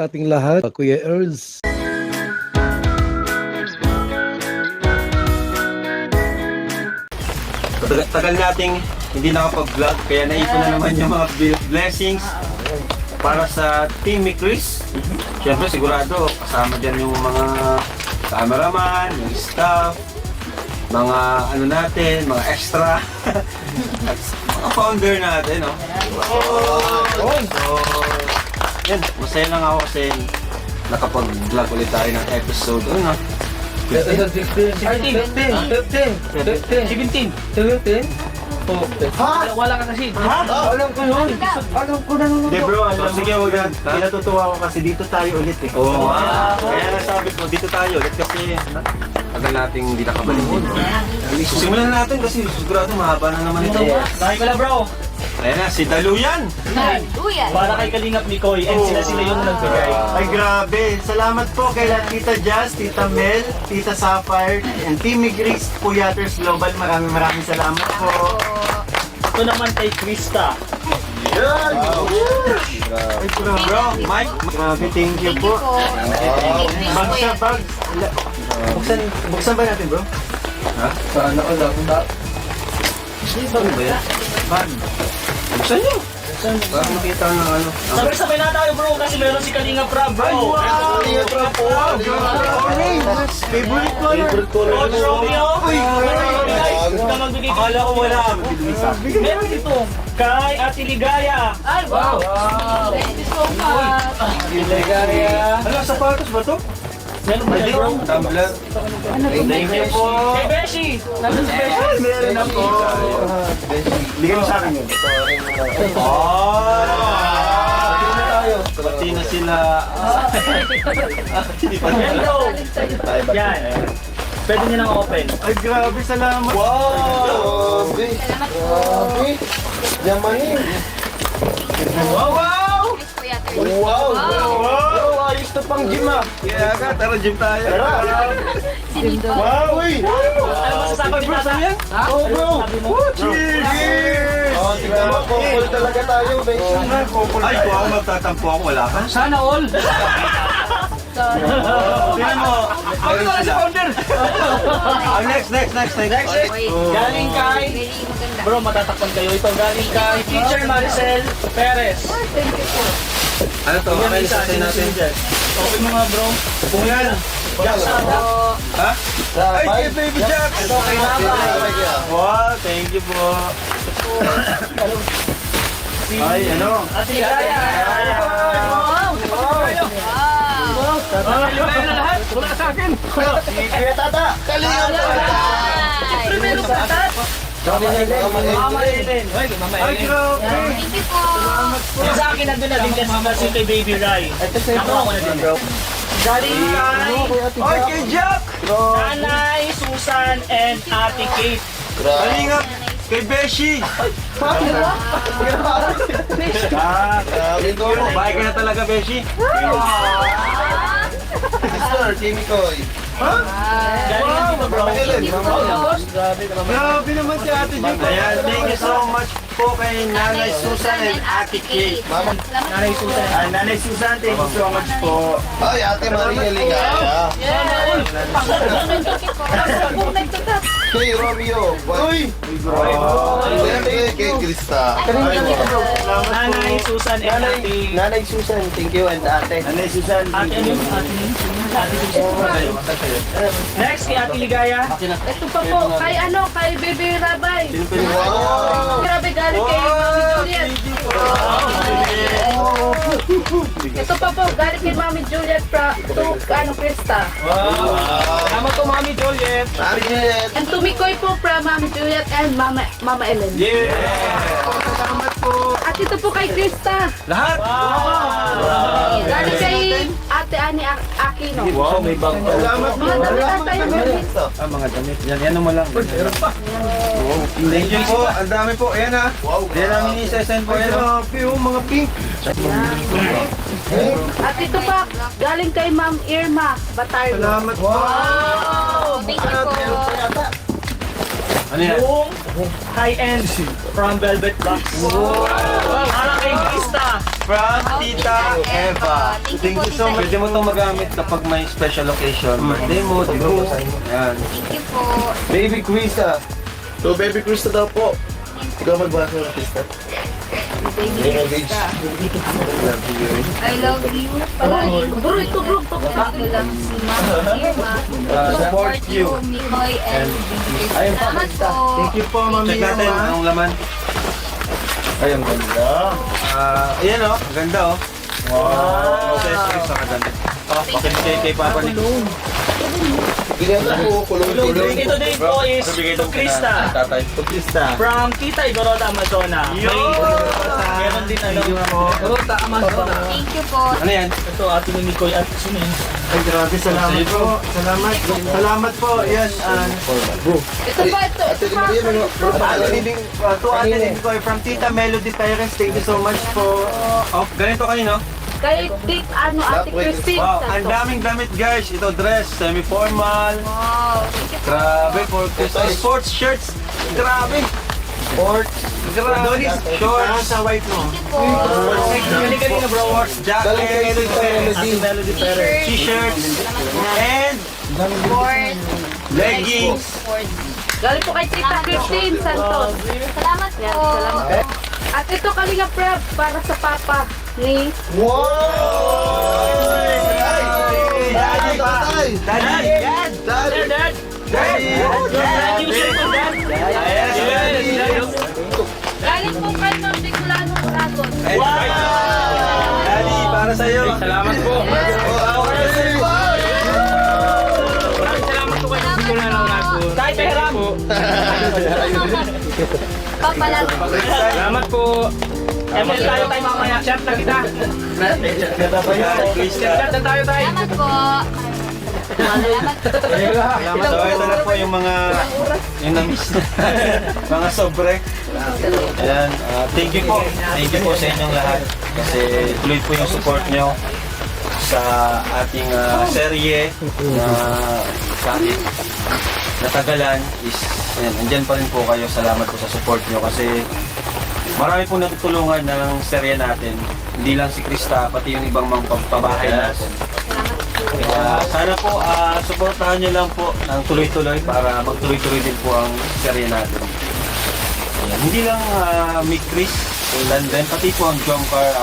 sa ating lahat, Kuya Earls. Tagal nating hindi nakapag-vlog, kaya naipon na naman yung mga blessings para sa Team Chris. Siyempre sigurado kasama dyan yung mga cameraman, yung staff, mga ano natin, mga extra at mga founder natin, no? So, yan, masaya lang ako kasi nakapag-vlog ulit tayo ng episode, ano? 15. 17. Ha? Wala ka kasi. Ha? Alam ko yun. Alam ko na naman. Hindi bro, sige, wag na. Natutuwa ako kasi dito tayo ulit eh. Oo. Kaya nasabi ko, dito tayo ulit kasi tagal nating hindi nakabalik dito. Simulan natin kasi sigurado mahaba na naman ito. Dahil ko na bro. Ayan na, si Daluyan! Daluyan! Para kay Kalingap Mikoy and sila yung nagbigay. Ay grabe, salamat po kay Tita Jazz, Tita Mel, Tita Sapphire, and Team Migris, Puyaters Global. Maraming salamat po. Ito naman kay Krista. Ay bro, Mike, grabe, thank you po. Bag sa bag. Buksan ba natin bro? Ha? Sana ko lang. Saan ba yan? Bag. Buksan nyo! Para makita ng ano. Sabay-sabay na tayo bro kasi meron si Kalingap Rab bro. Kalingap Rab po. Favorite color. Coach Romeo. Akala ko wala. Meron dito kay Ate Ligaya. Ay, wow! Thank you so much! Ligaya. Ano, sapatos ba ito? Meron ba bro? Tumbler. Thank you po. Kay Beshi. Nandun si Beshi. Meron na po. Bigyan mo sa akin yun. Pati na sila. Hindi pa Hello. Yan. Pwede nyo nang open. Ay grabe, salamat. Wow! Salamat po! Yamanin! Wow! Wow! Wow! Ayos na pang gym ah! Kaya ka, tara gym tayo. Sinito! Wow! Uy! Ano masasabi mo sa yan? Oh bro! Cheers! Oh, tingnan mo, couple talaga tayo, Beshi. Ay, kung ako magtatampo ako, wala ka. Sana all. Tingnan mo. Ako na si founder. Next. Galing kay Very maganda. bro, matatakpan kayo. Ito galing kay Teacher Maricel Perez. Thank you po. Ano to? Yan Okay, isa, sasay natin. Open mo nga bro. Kung yan. Ha? Ay, kay Baby Jack. Ito kay Napa. Wow, thank you po. Ay, ano? Ate Ligaya. Wow! Ligaya na lahat. Wala ka sa akin. Kaya tata! Kalingap po! Primero sa Mama Ellen. Mama Ay Ellen. grabe! Thank you po! Yung sa akin nandun na din kasi kay Baby Rai. Nakuha ko na din bro. Galing kay Ay kay Jack! Nanay, Susan, and Ate Kate. Kalingap kay Beshi. Bye ka na talaga, Beshi. Sister, Timmy Koy. Galing na dito bro. Grabe naman si Ate Jack! Ayan, thank you so much po kay Nanay Susan and Ate Kate. Nanay Susan. Nanay Susan, thank you so much po. Ay, Ate Maria Ligaya. Kay Romeo. Uy! Kay Krista. Nanay Susan and Ate. Nanay Susan, thank you, and ate. Nanay Susan, Ate ano yun? Ate Susan. Next kay Ate Ligaya. Ito pa po, kay Bebe Rabay. Wow! Grabe galing kay Mami Juliet. Ito pa po, galing kay Mami Juliet to Krista. Salamat to Mami Joliet. Mami Juliet. And tumikoy po from Mami Juliet and Mama Ellen. salamat po. At ito po kay Krista. Lahat? Galing kay Ate Ani Aquino. Wow, may bag pa. Salamat po. Mga damit at tayo meron. Mga damit. Yan naman lang. Wow. Thank you po. Ang dami po. Ayan ha. Yan namin isa-send po. Ayan ha. Grabe oh, mga pink. At ito pa, galing kay Ma'am Irma Batarlo. Salamat po. Thank you po! Ano yan? Yung high-end from Velvet Box. Para kay Krista. From Tita Eva. Thank you po, Tita. Pwede mo itong magamit kapag may special occasion. Birthday mo, dibo. Yan. Thank you po. Baby Krista. So, Baby Krista daw po. Ikaw magbasa ng Krista. Baby I love you. Palagi. Bro, ito bro. Ako lang si Mama Irma. Support you. Mikoy and Baby. Salamat po. Thank you po, Mami Check natin Irma. anong laman. Ay, ang ganda. Ayan o, ganda o. Wow. Accessories sa kadami. Okay, kay Papa ni. Ginagawa ko, kulong-kulong. Ito din po is to Krista. Tatay. Krista. From Tita Igorota, Amazona. Meron din ano. Igorota, Amazona. Thank you po. Ano yan? Ito ating ni Mikoy at sino yun? Ay, grabe. Salamat po. Salamat po. Yan. Ito pa, ito. Ate Maria, To Ate Lincoy from Tita Melody Perez. Thank you so much po. Oh, ganito kayo no? Kay Ate Christine. Wow, ang daming damit guys. Ito dress, semi-formal. Wow. Thank you po. Grabe, for Christmas. Sports shirts. Grabe. Sports. Grabe. Shorts. Sa white mo. Kanina bro. Sports jackets. Ate Melody Perez. T-shirts. And Board. leggings. Galing po kay Tita Christine Santos. Salamat po. At ito Kalinga Prep para sa papa ni Daddy, tatay. Daddy. Daddy. Dad! Daddy. Thank you, sir. galing po kay Ma'am Bicolano Corazon. Daddy, para sa'yo. Salamat po. Salamat po kayo. Hindi ko na lang ako. Tay, Peram! Papalag. Salamat po. ML tayo tayo mamaya. Chef na kita. Chef na tayo tayo. Salamat po. Salamat po. So, ito na po yung mga na-miss na mga sobre. Ayan, thank you po. Thank you po sa inyong lahat. Kasi tuloy po yung support nyo sa ating serye na sa ating natagalan is ayan, andyan pa rin po kayo. Salamat po sa support nyo kasi marami pong natutulungan ng serye natin. Hindi lang si Krista, pati yung ibang mga pabahay natin. Kaya sana po suportahan nyo lang po ng tuloy-tuloy para magtuloy-tuloy din po ang serye natin. Ayan. Hindi lang Mick Chris, Landen, pati po ang Jomcar,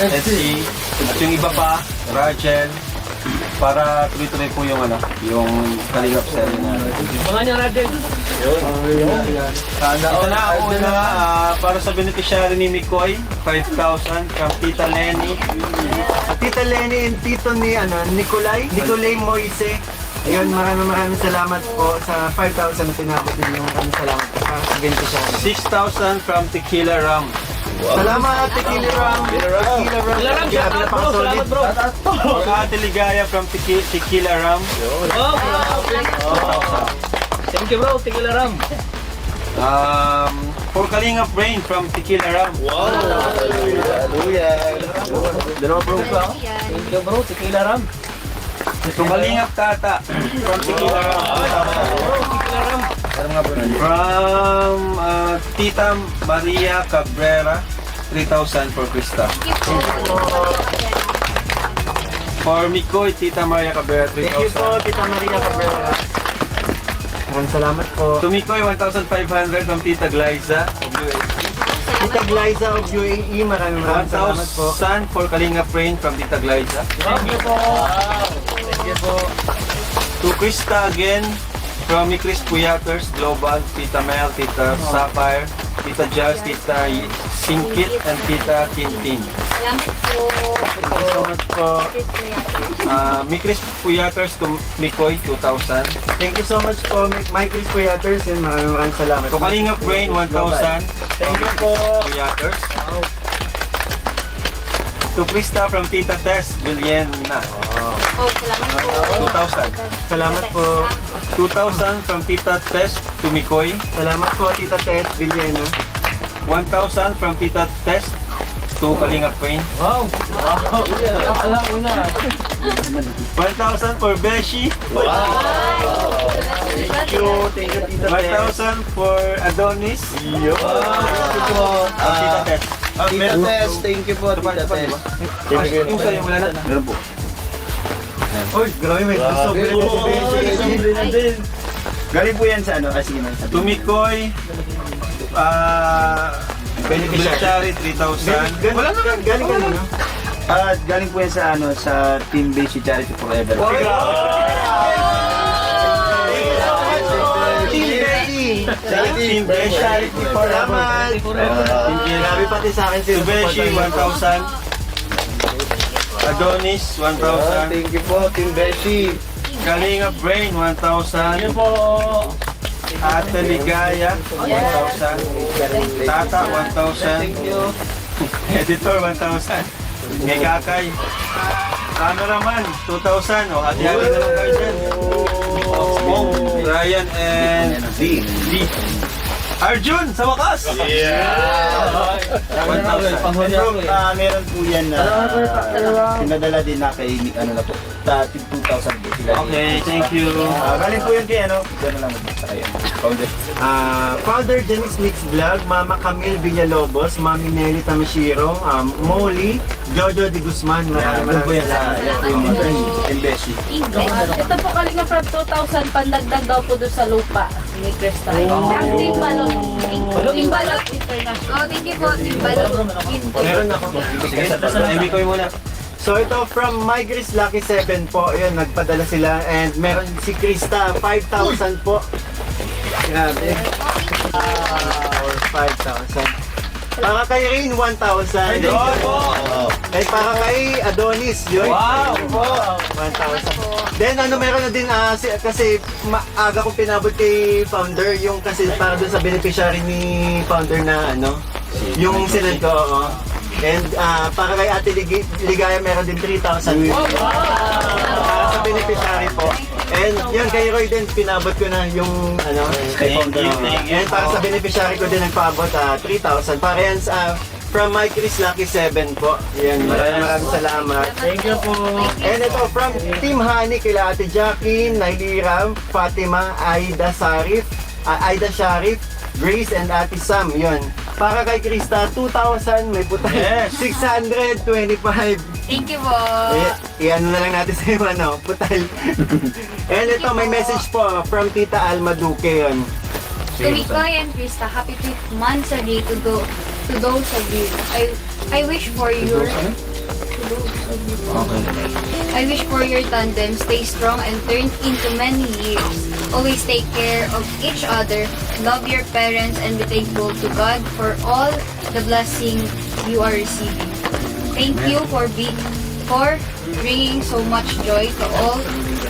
Etsy, at yung iba pa, Rachel, para tuloy-tuloy po yung yung Kalingap serye natin. Mga niya natin. Ito na ako na para sa beneficiary ni Mikoy, 5,000 from Tita Lenny. Tita Lenny and Tito ni Nicolay Moise. Ayun, maraming salamat po sa 5,000 na pinabot ninyo. Maraming salamat po sa ganito siya. 6,000 from Tequila Ram. Salamat, Tequila Ram. Tequila Ram, shout out bro. Salamat bro. Ate Ligaya from Tequila Ram. Thank you bro, Tequila Ram. For Kalingap Rain from Tequila Ram. Hallelujah. Dalawa bro ba? Thank you bro, Tequila Ram. Kalingap Tata from Tequila Ram. From Tita Maria Cabrera, 3,000 for Krista. Thank you po. For Mikoy, Tita Maria Cabrera, Thank you po, 3,000. Tita Maria Cabrera. Maraming salamat po. To Mikoy, 1,500 from Tita Glyza. Tita Glyza of UAE, maraming salamat po. 1,000 for Kalingap Rain from Tita Glyza. Thank you po. Thank you po. To Krista again, from Chris Puyaters, Global, Tita Mel, Tita Sapphire, Tita Jazz, Tita Singkit, and Tita Tintin. Salamat po. Salamat po. Chris Puyaters to Mikoy, 2,000. Thank you so much po, Mike Chris Puyaters, and maraming salamat. To Kalingap Rain, 1,000. Thank you po. Puyaters. To Krista from Tita Tess, Villena, Oh, salamat po. 2,000. Salamat po. 2,000 from Tita Tess to Mikoy. Salamat po, Tita Tess Villena. 1,000 from Tita Tess to Kalingap Rain. Wow. Alam mo na. 1,000 for Beshi. Wow. Thank you, Tita 1,000 for Adonis. Yo! Tita Tess. Tita Tess, thank you po, Tita Tess. Yung sa'yo, wala na. Meron po. Uy, grabe, may sobre na si Beshi. Galing po yan sa ano, kasi naman sa Tumikoy, beneficiary 3,000. Wala naman, galing ka na. galing po yan sa ano, sa Team Beshi Charity Forever. Team Beshi Charity Forever. Grabe pati sa akin To Beshi, 1,000. Adonis, 1,000. Thank you po, Team Beshi. Kalinga Brain, 1,000. Yun po. Ate Ligaya, 1,000. Tata, 1,000. Thank you. Editor, 1,000. May kakay. Cameraman, 2,000. O, hati-hati na lang kayo dyan. Ryan and D. Arjun, sa wakas! Yeah! 1,000. Meron po yan na pinadala din na kay ano na po. Dating 2,000 po sila. Okay, thank you. Galing po yun kay ano. Diyan na lang magpunta kayo. Founder. Founder Dennis Mix Vlog, Mama Camille Villalobos, Mami Nelly Tamashiro, Molly, Jojo Di Guzman, maraming po yan sa Team Beshi. Ito po kalinga from 2,000 pandagdag daw po doon sa lupa ni Crystal. Ang Timbalot. Timbalot International. Oh, thank you po, Timbalot. Meron ako. Sige, Amy ko muna. So ito from Migris Lucky 7 po, yun, nagpadala sila and meron si Krista 5,000 po. Grabe. Or 5,000. Para kay Rain 1,000. Eh para kay Adonis yun. Wow! 1,000. Then ano meron na din kasi maaga ko pinabot kay Founder yung kasi para dun sa beneficiary ni Founder na ano yung sinend ko. Oo. And para kay Ate Ligaya meron din 3,000. Para sa beneficiary po. And yun kay Roy din pinabot ko na yung ano kay Founder. And para sa beneficiary ko din nagpaabot 3,000. Para yan sa from my Chris Lucky 7 po. Yan, maraming salamat. Thank you po. And ito from Team Honey kila Ate Jackie, Nailira, Fatima, Aida Sharif, Grace and Ate Sam. Yun. Para kay Krista, 2,000 may putay. Yes. 625. Thank you po. Iyan na lang natin sa iyo, ano, putal. And ito, may message po from Tita Alma Duque yun. To Mikoy and Krista, happy 5th monthsary to those of you. I wish for your I wish for your tandem stay strong and turn into many years. Always take care of each other, love your parents, and be thankful to God for all the blessing you are receiving. Thank you for bringing so much joy to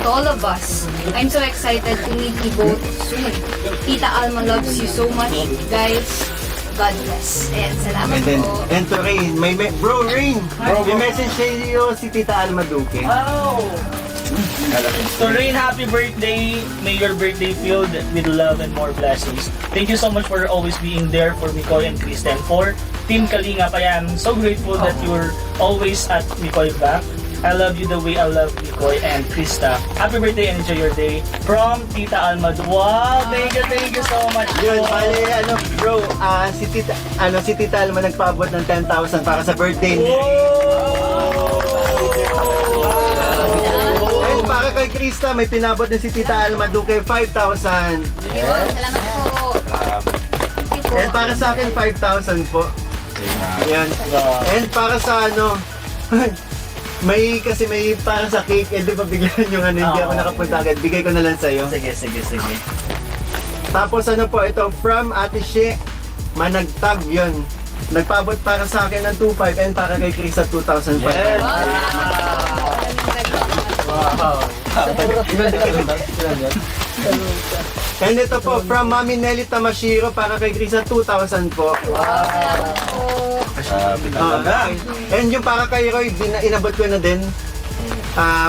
all of us. I'm so excited to meet you both soon. Tita Alma loves you so much, guys. God bless. Ayan, salamat po. And to Rain, Bro Rain, may message sa iyo si Tita Alma Duque. Wow! So Rain, happy birthday. May your birthday filled with love and more blessings. Thank you so much for always being there for Mikoy and Kristen. For Team Kalingap, I am so grateful that you're always at Mikoy back. I love you the way I love Mikoy and Krista. Happy birthday and enjoy your day. From Tita Alma. Wow! Thank you so much. Yun, bali, bro, si Tita Alma nagpaabot ng 10,000 para sa birthday niya. And para kay Krista, may pinabot din si Tita Alma Duque 5,000. Yun, salamat po. Thank you po. And para sa akin, 5,000 po. Ayan. And para sa may para sa cake, and di ba bigyan yung hindi ako nakapunta agad, bigay ko na lang sa'yo. Sige. Tapos po, ito from Ate She, Managtag yun. Nagpabot para sa akin ng 2,500 and para kay Krista 2,500. Yes. Wow. And ito po, from Mami Nelly Tamashiro para kay Krista 2,000 po. And yung para kay Roy, inabot ko na din.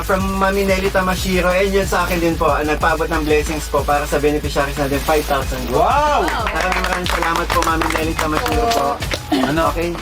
From Mami Nelly Tamashiro, and yun sa akin din po, nagpaabot ng blessings po para sa beneficiaries natin, 5,000 po. Wow! Maraming salamat po, Mami Nelly Tamashiro po. Ano? Okay.